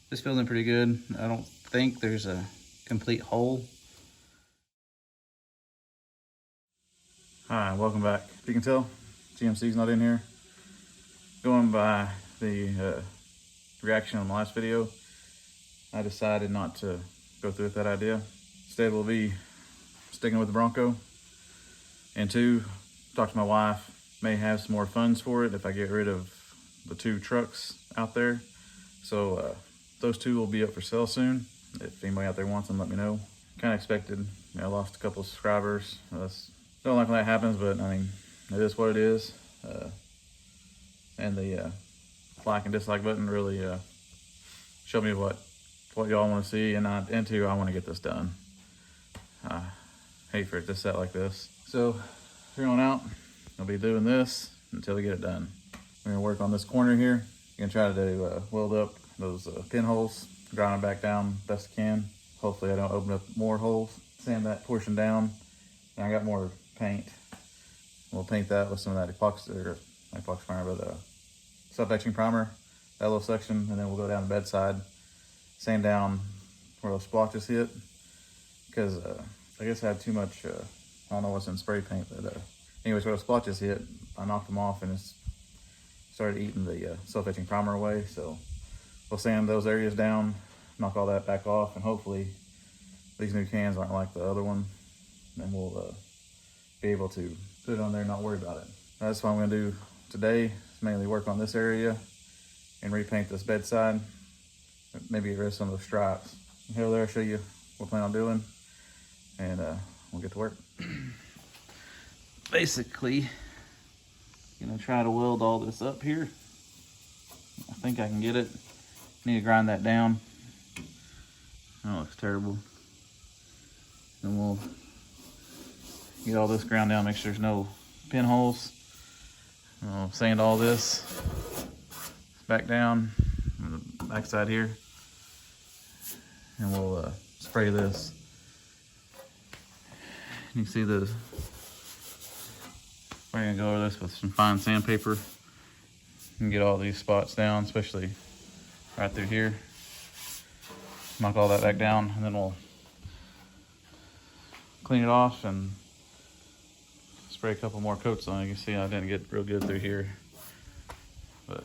It's feeling pretty good. I don't think there's a complete hole. Hi, welcome back. You can tell GMC's not in here. Going by the reaction on the last video, I decided not to go through with that idea. Instead, we'll be sticking with the Bronco. And two, talk to my wife, may have some more funds for it if I get rid of the 2 trucks out there. So those 2 will be up for sale soon. If anybody out there wants them, let me know. Kind of expected, I lost a couple of subscribers. Don't like when that happens, but I mean, it is what it is. And the like and dislike button really showed me what y'all want to see, and two, I want to get this done. Hate for it to set like this. So here on out, I'll be doing this until we get it done. We're gonna work on this corner here. Gonna try to weld up those pinholes, grind them back down best I can. Hopefully I don't open up more holes. Sand that portion down. And I got more paint. We'll paint that with some of that epoxy primer, but self-etching primer, that little section, and then we'll go down the bedside, sand down where those splotches hit, because I guess I had too much, I don't know what's in spray paint, but anyways, where those splotches hit, I knocked them off and it's started eating the self-etching primer away. So we'll sand those areas down, knock all that back off, and hopefully these new cans aren't like the other one. And we'll be able to put it on there and not worry about it. That's what I'm gonna do today, is mainly work on this area and repaint this bedside. Maybe get rid of some of the stripes. Here, there, I'll show you what I plan on doing, and we'll get to work. Basically, gonna try to weld all this up here. I think I can get it. Need to grind that down. That looks terrible. And we'll get all this ground down, make sure there's no pinholes. I'll sand all this back down on the back side here, and we'll spray this. You can see the, we're gonna go over this with some fine sandpaper and get all these spots down, especially right through here. Knock all that back down, and then we'll clean it off and spray a couple more coats on it. You can see I didn't get real good through here, but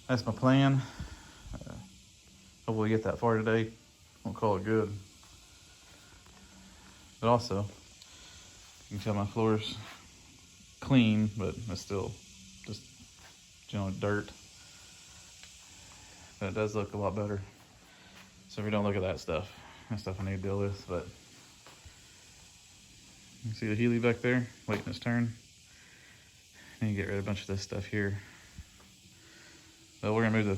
that's my plan. Hopefully get that far today. Won't call it good. But also, you can tell my floor's clean, but it's still just dirt. But it does look a lot better. So if you don't look at that stuff, that's stuff I need to deal with. But you see the Healy back there, waiting its turn. And you get rid of a bunch of this stuff here. So we're gonna move the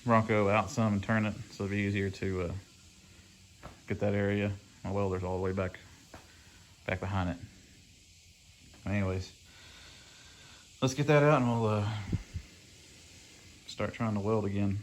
Bronco out some and turn it, so it'll be easier to get that area. My welder's all the way back behind it. Anyways, let's get that out and we'll start trying to weld again.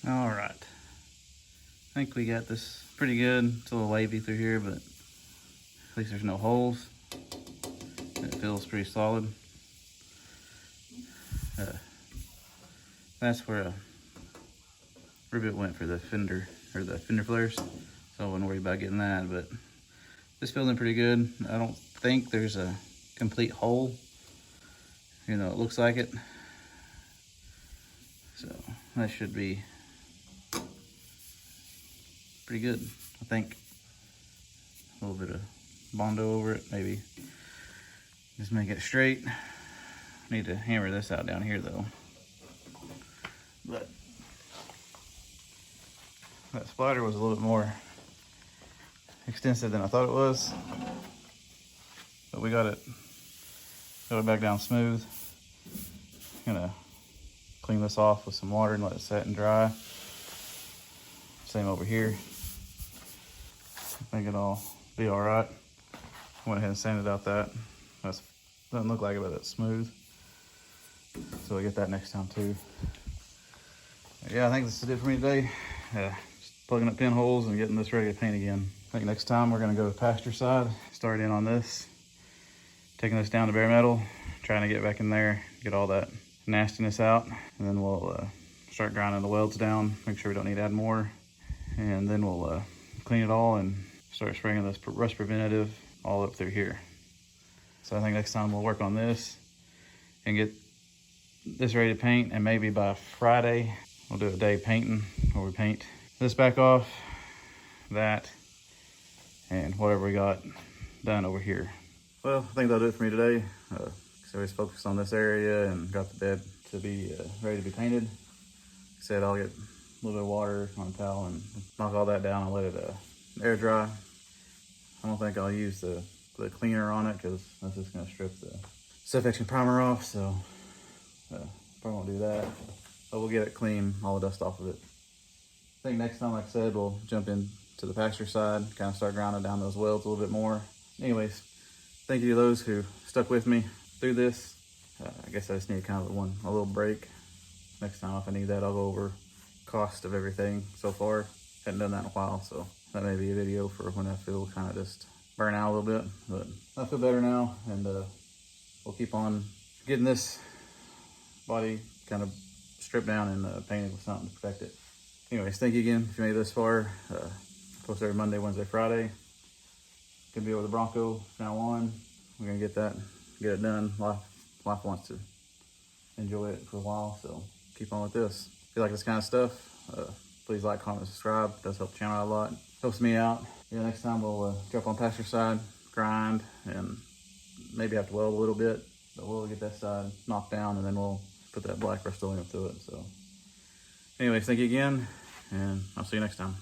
All right, I think we got this pretty good. It's a little wavy through here, but at least there's no holes. It feels pretty solid. That's where a rivet went for the fender, or the fender flares, so I wouldn't worry about getting that, but this feels in pretty good. I don't think there's a complete hole, even though it looks like it. So that should be pretty good, I think. A little bit of Bondo over it, maybe. Just make it straight. Need to hammer this out down here though. But that splatter was a little bit more extensive than I thought it was. But we got it back down smooth. Gonna clean this off with some water and let it set and dry. Same over here. I think it'll be all right. Went ahead and sanded out that. Doesn't look like it, but it's smooth. So we'll get that next time too. Yeah, I think this is it for me today. Just plugging up pinholes and getting this ready to paint again. I think next time we're gonna go to pasture side, start in on this, taking this down to bare metal, trying to get back in there, get all that nastiness out, and then we'll start grinding the welds down, make sure we don't need to add more, and then we'll clean it all and start spraying this rust preventative all up through here. So I think next time we'll work on this and get this ready to paint, and maybe by Friday we'll do a day painting where we paint this back off, that, and whatever we got done over here. Well, I think that'll do it for me today. So we focused on this area and got the bed to be ready to be painted. Like I said, I'll get a little bit of water on a towel and knock all that down and let it air dry. I don't think I'll use the cleaner on it because that's just gonna strip the self-etching primer off, so probably won't do that. But we'll get it clean, all the dust off of it. I think next time, like I said, we'll jump into the pasture side, kind of start grinding down those welds a little bit more. Anyways, thank you to those who stuck with me through this. I guess I just need kind of a little break. Next time, if I need that, I'll go over cost of everything so far. Hadn't done that in a while, so that may be a video for when I feel kind of just burn out a little bit. But I feel better now, and we'll keep on getting this body kind of stripped down and painted with something to protect it. Anyways, thank you again if you made it this far. Post every Monday, Wednesday, Friday. Gonna be over the Bronco from now on. We're gonna get it done. Life wants to enjoy it for a while, so keep on with this. If you like this kind of stuff, please like, comment, subscribe. It does help the channel out a lot. Helps me out. Yeah, next time we'll jump on pasture side, grind, and maybe have to weld a little bit, but we'll get that side knocked down, and then we'll put that black Rust-Oleum through it. So anyways, thank you again, and I'll see you next time.